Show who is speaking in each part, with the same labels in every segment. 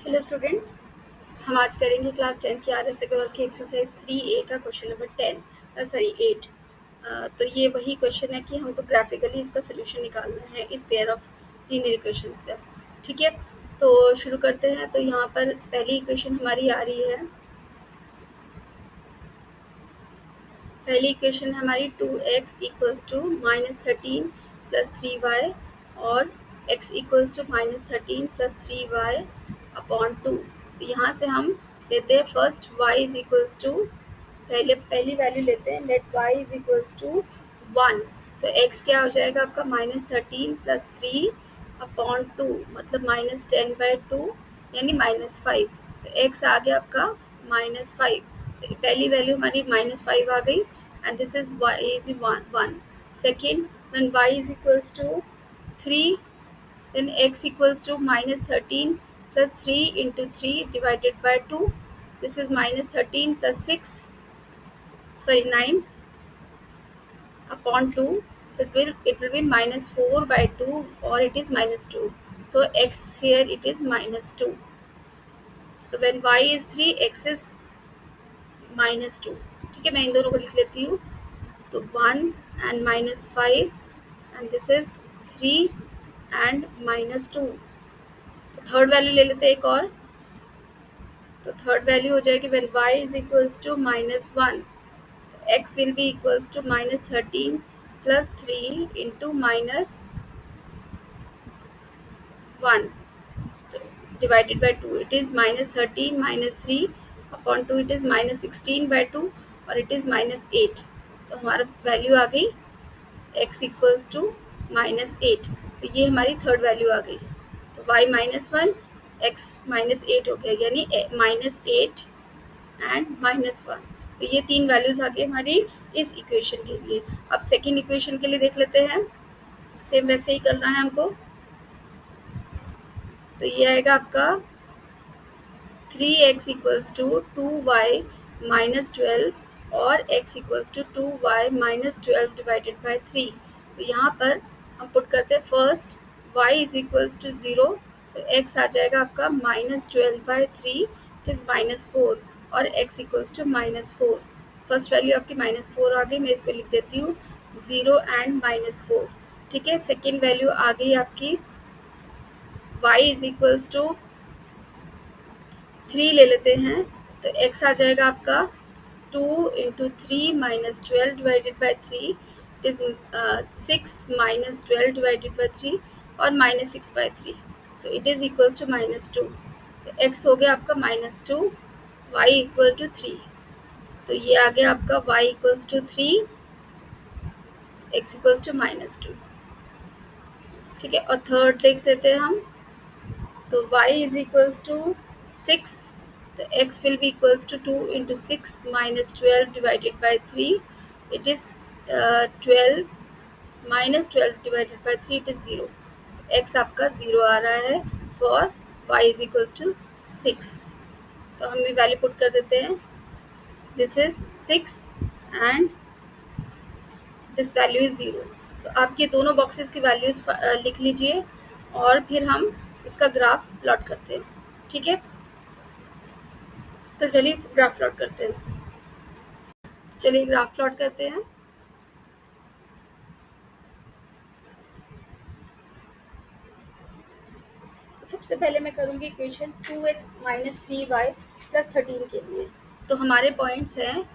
Speaker 1: Hello students. हम आज करेंगे क्लास 10 की RS अग्रवाल की एक्सरसाइज 3A का क्वेश्चन नंबर 8। तो ये वही क्वेश्चन है कि हमको ग्राफिकली इसका सोल्यूशन निकालना है इस पेयर ऑफ लीनियर इक्वेशंस का। ठीक है, तो शुरू करते हैं। तो यहाँ पर पहली इक्वेशन हमारी आ रही है। पहली इक्वेशन है हमारी 2x equals to -13 plus 3y और x equals to -13 plus 3y upon 2। तो यहाँ से हम लेते हैं first y is equals to, पहली वैल्यू लेते हैं, let y is equals to 1। तो x क्या हो जाएगा आपका -13 प्लस 3 अपॉन 2 मतलब -10/2 यानी -5। तो x आ गया आपका -5। तो पहली वैल्यू हमारी -5 आ गई and this is y is 1. Second, when y is equals to 3, then x equals to -13 plus 3 into 3 divided by 2. This is -13 plus 6, sorry 9 upon 2. So it will be -4/2 or it is -2. So x here it is -2. So when y is 3, x is -2. ठीक है, मैं इन दोनों को लिख लेती हूँ। तो 1 and -5 and this is 3 and -2। तो थर्ड वैल्यू ले लेते हैं एक और। तो थर्ड वैल्यू हो जाएगी when y is equals to -1, तो x will be equals to -13 plus 3 into -1 divided by 2. It is -13 minus 3 upon 2, it is -16/2 और it is -8। तो हमारा वैल्यू आ गई x इक्वल्स टू -8। तो ये हमारी थर्ड वैल्यू आ गई। तो y -1 x -8 हो गया, यानी -8 एंड -1। तो ये तीन वैल्यूज आ गई हमारी इस इक्वेशन के लिए। अब सेकेंड इक्वेशन के लिए देख लेते हैं। सेम वैसे ही करना है हमको। तो ये आएगा आपका 3x इक्वल्स टू 2y -12 और x equals to 2y -12 divided by 3। तो यहाँ पर हम पुट करते हैं first y is equals to 0। तो x आ जाएगा आपका -12/3 इट इज़ -4 और x equals to -4। First value आपकी -4 आ गई, मैं इसको लिख देती हूँ 0 एंड -4। ठीक है, सेकेंड वैल्यू आ गई आपकी y इज इक्वल्स टू 3 ले लेते हैं। तो x आ जाएगा आपका 2 into 3 -12 divided by 3 it is 6 -12 divided by 3 और -6/3। तो इट इज़ इक्वल्स टू -2। तो x हो गया आपका -2, y इक्वल टू 3। तो ये आ गया आपका y equals to 3, x equals to -2। ठीक है, और थर्ड देख लेते हैं हम। तो y इज इक्वल्स टू 6। तो x will be equals to 2 into 6 minus 12 divided by 3. It is 12 minus 12 divided by 3, it is 0. x आपका 0 आ रहा है for y is equals to 6। तो हम ये वैल्यू पुट कर देते हैं। This is 6 and this value is 0। तो आप ये दोनों बॉक्सेस की वैल्यूज़ लिख लीजिए और फिर हम इसका ग्राफ प्लॉट करते हैं। ठीक है, तो चलिए ग्राफ प्लॉट करते हैं। चलिए ग्राफ प्लॉट करते हैं। सबसे पहले मैं करूँगी इक्वेशन 2x - 3y + 13 के लिए। तो हमारे पॉइंट्स हैं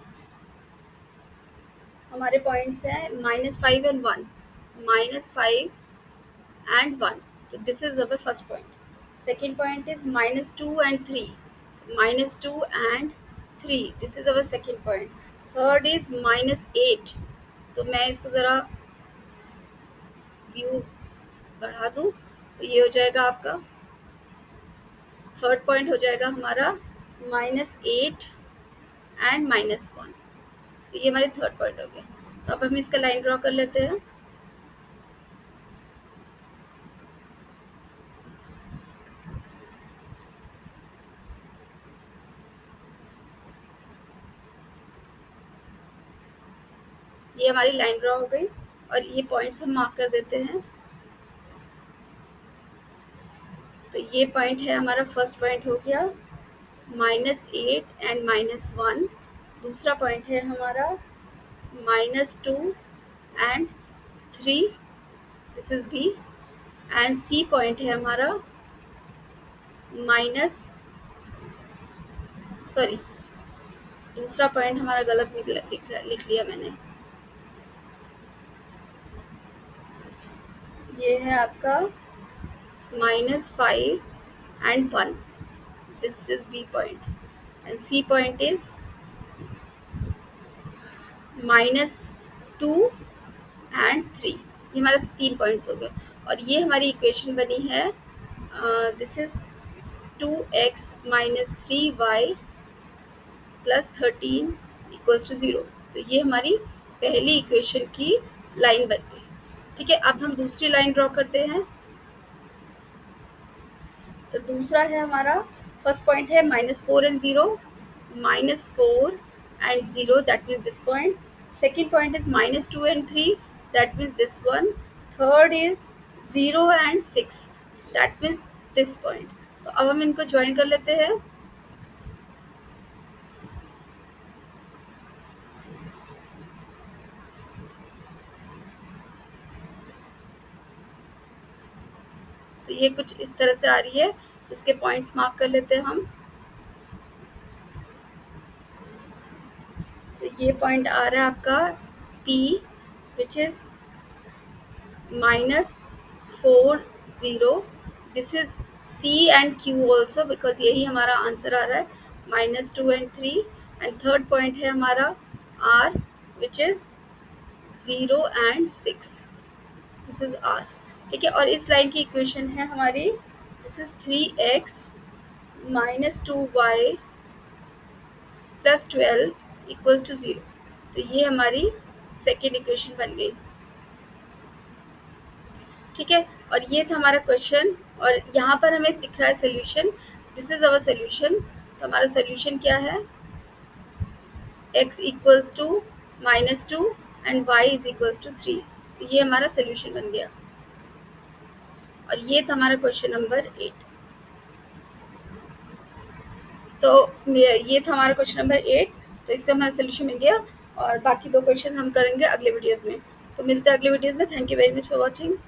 Speaker 1: -5 एंड 1, -5 and 1। तो this is our first point. Second point is -2 and 3, -2 and 3 this is our second point. Third is -8। तो मैं इसको ज़रा व्यू बढ़ा दूँ तो ये हो जाएगा आपका थर्ड पॉइंट हो जाएगा हमारा -8 एंड -1। तो ये हमारे थर्ड पॉइंट हो गया। तो अब हम इसका लाइन ड्रॉ कर लेते हैं। ये हमारी लाइन ड्रॉ हो गई और ये पॉइंट्स हम मार्क कर देते हैं। तो ये पॉइंट है हमारा, फर्स्ट पॉइंट हो गया -8 एंड -1। दूसरा पॉइंट है हमारा -2 and 3, this is B. And C point है हमारा माइनस, सॉरी, दूसरा पॉइंट हमारा गलत लिख लिया मैंने। ये है आपका -5 and 1, this is B point, and C point is -2 and 3। ये हमारा 3 पॉइंट्स हो गए। और ये हमारी इक्वेशन बनी है, दिस इज 2x - 3y + 13 = 0। तो ये हमारी पहली इक्वेशन की लाइन बन गई। ठीक है, अब हम दूसरी लाइन ड्रॉ करते हैं। तो दूसरा है हमारा, फर्स्ट पॉइंट है -4 and 0, -4 and 0, that means this point. Second point is -2 and 3, that means this one. Third is 0 and 6, that means this point. तो अब हम इनको ज्वाइन कर लेते हैं। तो ये कुछ इस तरह से आ रही है, इसके पॉइंट्स मार्क कर लेते हैं हम। तो ये पॉइंट आ रहा है आपका P, which is -4 0, this is C and Q also, because यही हमारा आंसर आ रहा है, -2 and 3। एंड थर्ड पॉइंट है हमारा R, which is 0 and 6, this is R। ठीक है, और इस लाइन की इक्वेशन है हमारी, दिस इज 3x - 2y + 12 = 0। तो ये हमारी सेकेंड इक्वेशन बन गई। ठीक है, और ये था हमारा क्वेश्चन, और यहाँ पर हमें दिख रहा है solution, this is our solution. तो हमारा सोल्यूशन क्या है, x = -2 एंड y = 3। तो ये हमारा सोल्यूशन बन गया, और ये था हमारा क्वेश्चन नंबर 8। तो ये था हमारा क्वेश्चन नंबर 8। तो इसका हमारा सोल्यूशन मिल गया, और बाकी 2 क्वेश्चन हम करेंगे अगले वीडियोज़ में। तो मिलते हैं अगले वीडियोज़ में। Thank you very much for watching.